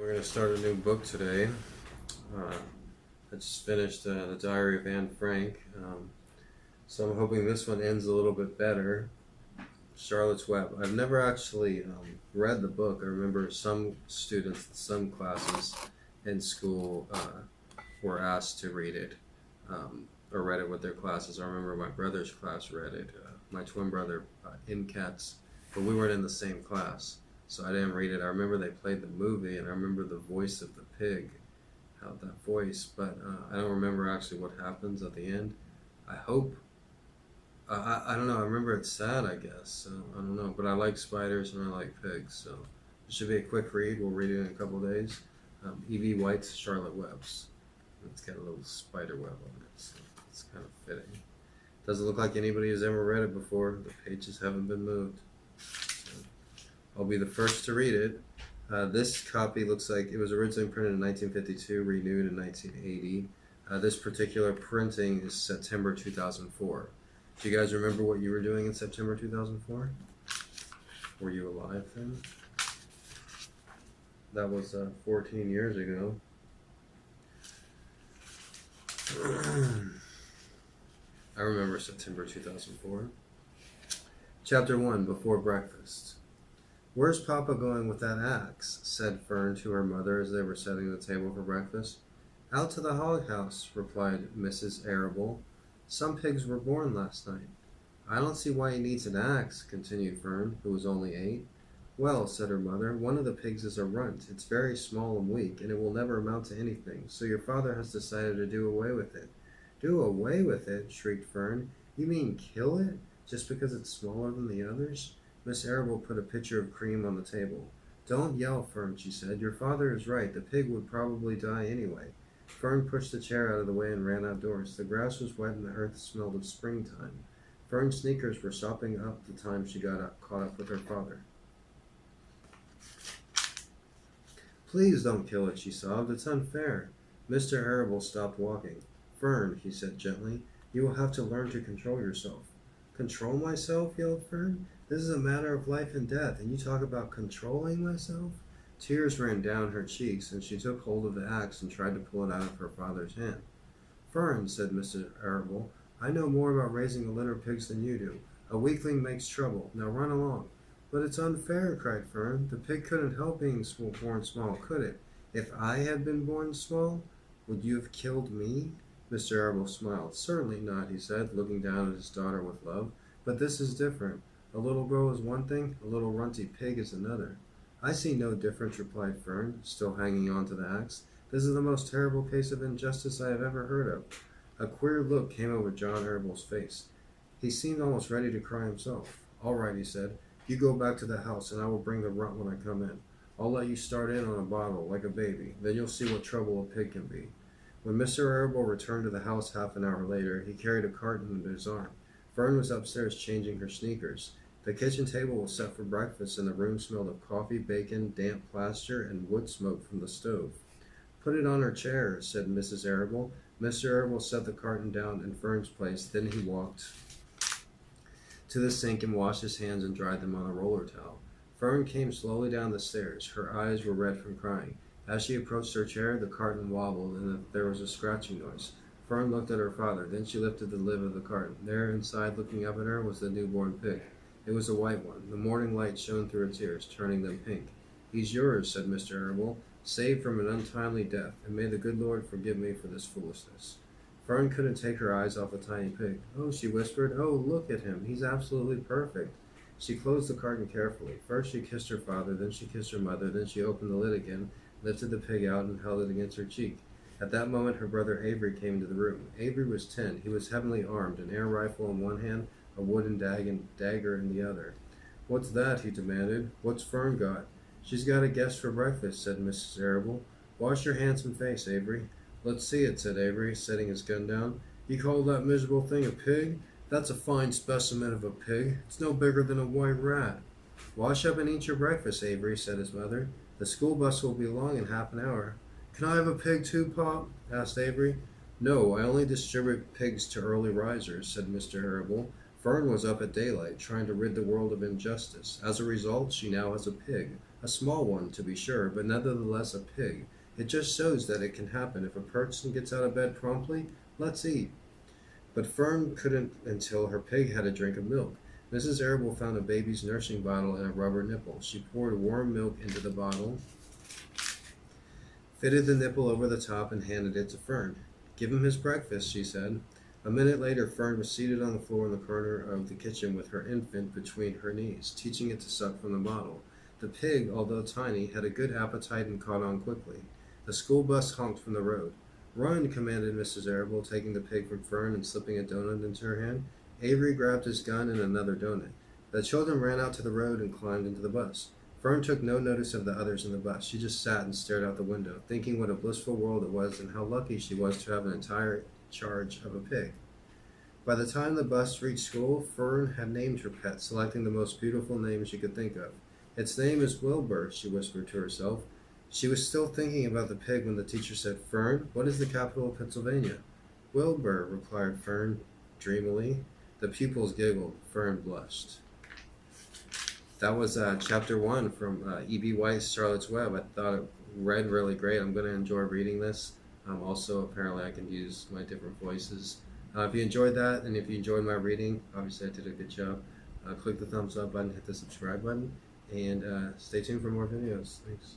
We're going to start a new book today. I just finished The Diary of Anne Frank, so I'm hoping this one ends a little bit better. Charlotte's Web. I've never actually read the book. I remember some students in some classes in school were asked to read it, or read it with their classes. I remember my brother's class read it, my twin brother in Cats, but we weren't in the same class. So I didn't read it. I remember they played the movie, and I remember the voice of the pig, how that voice, but I don't remember actually what happens at the end. I hope. I don't know. I remember it's sad, I guess. So I don't know. But I like spiders and I like pigs, so it should be a quick read. We'll read it in a couple of days. E.B. White's Charlotte Webs. It's got a little spider web on it, so it's kind of fitting. Doesn't look like anybody has ever read it before. The pages haven't been moved. I'll be the first to read it. This copy looks like it was originally printed in 1952, renewed in 1980. This particular printing is September 2004. Do you guys remember what you were doing in September 2004? Were you alive then? That was 14 years ago. I remember September 2004. Chapter 1, Before Breakfast. "Where's Papa going with that axe?" said Fern to her mother as they were setting the table for breakfast. "Out to the hog house," replied Mrs. Arable. "Some pigs were born last night." "I don't see why he needs an axe," continued Fern, who was only 8. "Well," said her mother, "one of the pigs is a runt. It's very small and weak, and it will never amount to anything, so your father has decided to do away with it." "Do away with it?" shrieked Fern. "You mean kill it, just because it's smaller than the others?" Miss Arable put a pitcher of cream on the table. "Don't yell, Fern," she said. "Your father is right. The pig would probably die anyway." Fern pushed the chair out of the way and ran outdoors. The grass was wet and the earth smelled of springtime. Fern's sneakers were sopping up the time she got caught up with her father. "Please don't kill it," she sobbed. "It's unfair." Mr. Arable stopped walking. "Fern," he said gently, "you will have to learn to control yourself." "Control myself?" yelled Fern. "This is a matter of life and death, and you talk about controlling myself?" Tears ran down her cheeks, and she took hold of the axe and tried to pull it out of her father's hand. "Fern," said Mr. Arable, "I know more about raising a litter of pigs than you do. A weakling makes trouble. Now run along." "But it's unfair," cried Fern. "The pig couldn't help being born small, could it? If I had been born small, would you have killed me?" Mr. Arable smiled. "Certainly not," he said, looking down at his daughter with love. "But this is different. A little girl is one thing, a little runty pig is another." "I see no difference," replied Fern, still hanging on to the axe. "This is the most terrible case of injustice I have ever heard of." A queer look came over John Arable's face. He seemed almost ready to cry himself. "All right," he said. "You go back to the house, and I will bring the runt when I come in. I'll let you start in on a bottle, like a baby. Then you'll see what trouble a pig can be." When Mr. Arable returned to the house half an hour later, he carried a carton under his arm. Fern was upstairs changing her sneakers. The kitchen table was set for breakfast, and the room smelled of coffee, bacon, damp plaster, and wood smoke from the stove. "Put it on her chair," said Mrs. Arable. Mr. Arable set the carton down in Fern's place. Then he walked to the sink and washed his hands and dried them on a roller towel. Fern came slowly down the stairs. Her eyes were red from crying. As she approached her chair, the carton wobbled, and there was a scratching noise. Fern looked at her father. Then she lifted the lid of the carton. There, inside, looking up at her, was the newborn pig. It was a white one. The morning light shone through its ears, turning them pink. "He's yours," said Mr. Arable, "saved from an untimely death, and may the good Lord forgive me for this foolishness." Fern couldn't take her eyes off the tiny pig. "Oh," she whispered, "oh, look at him. He's absolutely perfect." She closed the carton carefully. First she kissed her father, then she kissed her mother, then she opened the lid again, lifted the pig out, and held it against her cheek. At that moment her brother Avery came into the room. Avery was 10. He was heavily armed, an air rifle in one hand, a wooden dagger in the other. "What's that?" he demanded. "What's Fern got?" "She's got a guest for breakfast," said Mrs. Arable. "Wash your handsome face, Avery." "Let's see it," said Avery, setting his gun down. "You call that miserable thing a pig? That's a fine specimen of a pig. It's no bigger than a white rat." "Wash up and eat your breakfast, Avery," said his mother. "The school bus will be along in half an hour." "Can I have a pig too, Pop?" asked Avery. "No, I only distribute pigs to early risers," said Mr. Arable. "Fern was up at daylight, trying to rid the world of injustice. As a result, she now has a pig. A small one, to be sure, but nevertheless a pig. It just shows that it can happen if a person gets out of bed promptly. Let's eat. But Fern couldn't until her pig had a drink of milk. Mrs. Arable found a baby's nursing bottle and a rubber nipple. She poured warm milk into the bottle, fitted the nipple over the top, and handed it to Fern. Give him his breakfast, she said. A minute later, Fern was seated on the floor in the corner of the kitchen with her infant between her knees, teaching it to suck from the bottle. The pig, although tiny, had a good appetite and caught on quickly. The school bus honked from the road. Run, commanded Mrs. Arable, taking the pig from Fern and slipping a donut into her hand. Avery grabbed his gun and another donut. The children ran out to the road and climbed into the bus. Fern took no notice of the others in the bus. She just sat and stared out the window, thinking what a blissful world it was and how lucky she was to have an entire charge of a pig. By the time the bus reached school, Fern had named her pet, selecting the most beautiful name she could think of. Its name is Wilbur, she whispered to herself. She was still thinking about the pig when the teacher said, Fern, what is the capital of Pennsylvania? Wilbur, replied Fern dreamily. The pupils giggled. Fern blushed. That was chapter 1 from E.B. White's Charlotte's Web. I thought it read really great. I'm going to enjoy reading this. Also, apparently, I can use my different voices. If you enjoyed that, and if you enjoyed my reading, obviously I did a good job. Click the thumbs up button, hit the subscribe button, and stay tuned for more videos. Thanks.